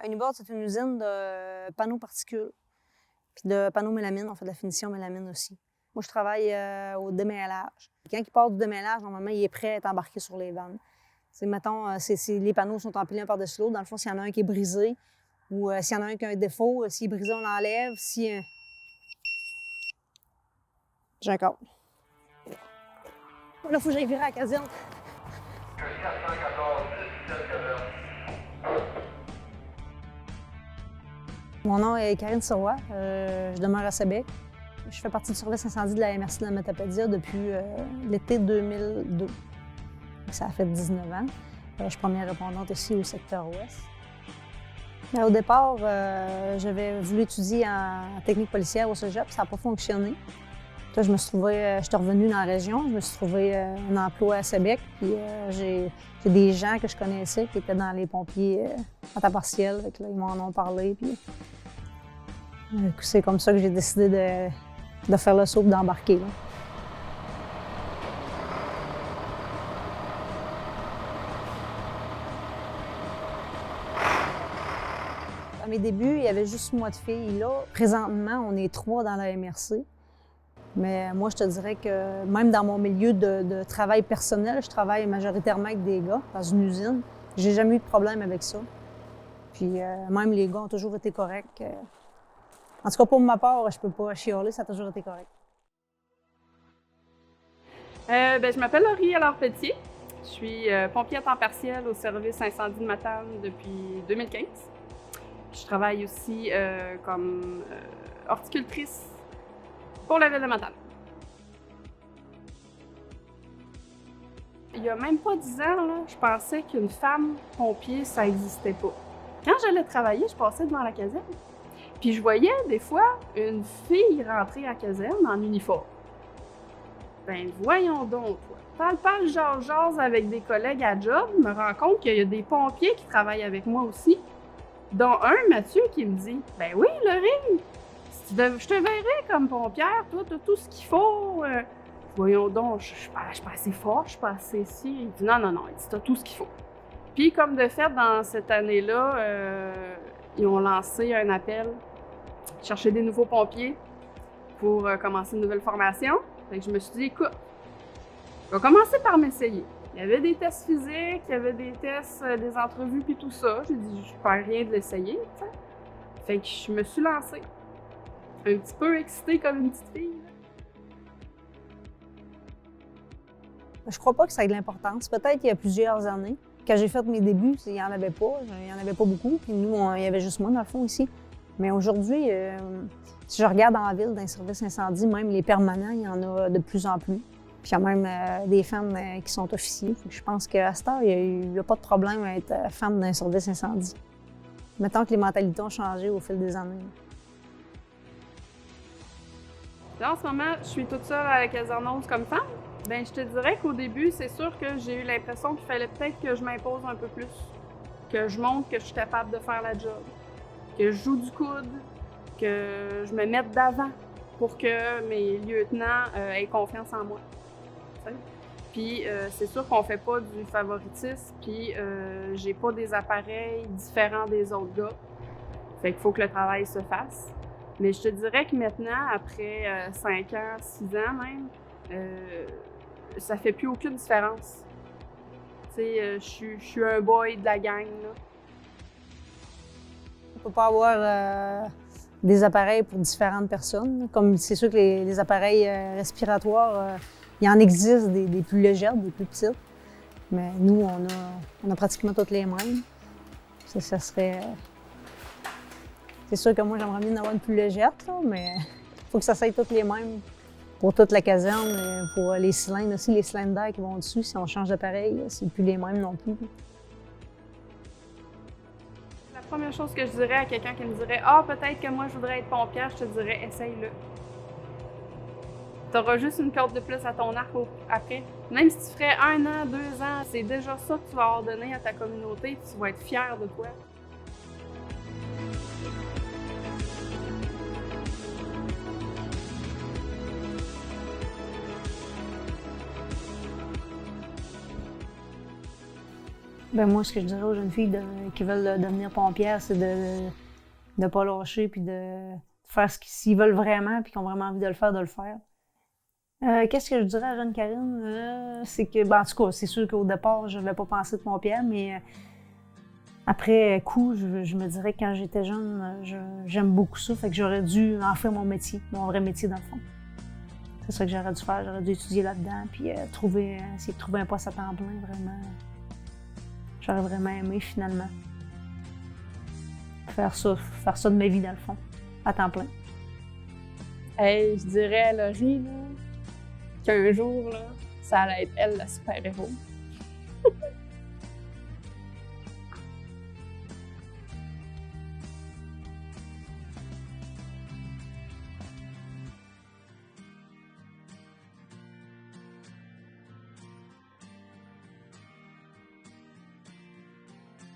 Unibord, c'est une usine de panneaux particules, puis de panneaux mélamine. On fait de la finition mélamine aussi. Moi, je travaille au démêlage. Quand il part du démêlage, normalement, il est prêt à être embarqué sur les vannes. Mettons, les panneaux sont empilés un par-dessus l'autre. Dans le fond, s'il y en a un qui est brisé ou s'il y en a un qui a un défaut, s'il est brisé, on l'enlève. J'ai un câble. Là, il faut que j'aille virer à la caserne. Mon nom est Karine Sirois. Je demeure à Sébec. Je fais partie du service incendie de la MRC de la Matapédia depuis l'été 2002. Ça a fait 19 ans. Je suis première répondante ici au secteur ouest. Au départ, j'avais voulu étudier en technique policière au cégep. Ça n'a pas fonctionné. Là, j'étais revenue dans la région. Je me suis trouvé un emploi à Sébec. Puis j'ai des gens que je connaissais qui étaient dans les pompiers à temps partiel. Là, ils m'en ont parlé. Puis, c'est comme ça que j'ai décidé de faire le saut et d'embarquer. Là. À mes débuts, il y avait juste moi de filles. Là, présentement, on est 3 dans la MRC. Mais moi, je te dirais que même dans mon milieu de travail personnel, je travaille majoritairement avec des gars dans une usine. J'ai jamais eu de problème avec ça. Puis même les gars ont toujours été corrects. En tout cas, pour ma part, je peux pas chialer, ça a toujours été correct. Je m'appelle Laurie Allard-Pelletier. Je suis pompier à temps partiel au service incendie de Matane depuis 2015. Je travaille aussi comme horticultrice pour la ville de Matane. Il n'y a même pas 10 ans, là, je pensais qu'une femme pompier, ça n'existait pas. Quand j'allais travailler, je passais devant la caserne. Puis je voyais des fois une fille rentrer à la caserne en uniforme. Ben voyons donc, toi. Parle, jase avec des collègues à job, me rends compte qu'il y a des pompiers qui travaillent avec moi aussi. Dont un, Mathieu, qui me dit « Ben oui, Laurie, je te verrai comme pompière, toi, t'as tout ce qu'il faut. Voyons donc, je suis pas assez forte, je suis pas assez si. » Il dit « Non, il dit « T'as tout ce qu'il faut. » Puis comme de fait, dans cette année-là, ils ont lancé un appel, chercher des nouveaux pompiers pour commencer une nouvelle formation. Fait que je me suis dit « Écoute, je vais commencer par m'essayer. » Il y avait des tests physiques, il y avait des tests, des entrevues, puis tout ça. J'ai dit, je perds rien de l'essayer, tu sais. Fait que je me suis lancée. Un petit peu excitée comme une petite fille. Je crois pas que ça ait de l'importance. Peut-être il y a plusieurs années. Quand j'ai fait mes débuts, il n'y en avait pas. Il n'y en avait pas beaucoup. Puis nous, il y avait juste moi, dans le fond, ici. Mais aujourd'hui, si je regarde dans la ville, dans les services incendie, même les permanents, il y en a de plus en plus. Puis il y a même des femmes qui sont officiers. Je pense qu'à cette heure, il n'y a pas de problème à être femme d'un service incendie. Mettons que les mentalités ont changé au fil des années. Là, en ce moment, je suis toute seule à la caserne 11 comme femme. Ben, je te dirais qu'au début, c'est sûr que j'ai eu l'impression qu'il fallait peut-être que je m'impose un peu plus. Que je montre que je suis capable de faire la job. Que je joue du coude. Que je me mette d'avant pour que mes lieutenants aient confiance en moi. Puis c'est sûr qu'on fait pas du favoritisme, puis j'ai pas des appareils différents des autres gars. Fait qu'il faut que le travail se fasse. Mais je te dirais que maintenant, après 5 ans, 6 ans même, ça fait plus aucune différence. Tu sais, je suis un boy de la gang, là. On peut pas avoir des appareils pour différentes personnes. Comme c'est sûr que les appareils respiratoires, il en existe des plus légères, des plus petites. Mais nous, on a pratiquement toutes les mêmes. Ça serait... C'est sûr que moi, j'aimerais bien en avoir une plus légère, là, mais il faut que ça soit toutes les mêmes pour toute la caserne. Pour les cylindres aussi, les cylindres d'air qui vont dessus, si on change d'appareil, c'est plus les mêmes non plus. La première chose que je dirais à quelqu'un qui me dirait « Ah, peut-être que moi, je voudrais être pompière », je te dirais « Essaye-le. » Tu auras juste une corde de plus à ton arc après. Même si tu ferais 1 an, 2 ans, c'est déjà ça que tu vas ordonner à ta communauté, tu vas être fier de toi. Ben moi, ce que je dirais aux jeunes filles qui veulent devenir pompières, c'est de ne pas lâcher, puis de faire s'ils veulent vraiment, puis qu'ils ont vraiment envie de le faire, de le faire. Qu'est-ce que je dirais à jeune Karine? C'est que, ben, en tout cas, c'est sûr qu'au départ, je n'avais pas pensé de pompière, mais après coup, je me dirais que quand j'étais jeune, j'aime beaucoup ça, fait que j'aurais dû en faire mon métier, mon vrai métier dans le fond. C'est ça que j'aurais dû faire, j'aurais dû étudier là-dedans, puis essayer de trouver un poste à temps plein, vraiment. J'aurais vraiment aimé, finalement. Faire ça de ma vie, dans le fond, à temps plein. Je dirais à Laurie, là, qu'un jour, là, ça allait être elle, la super-héros.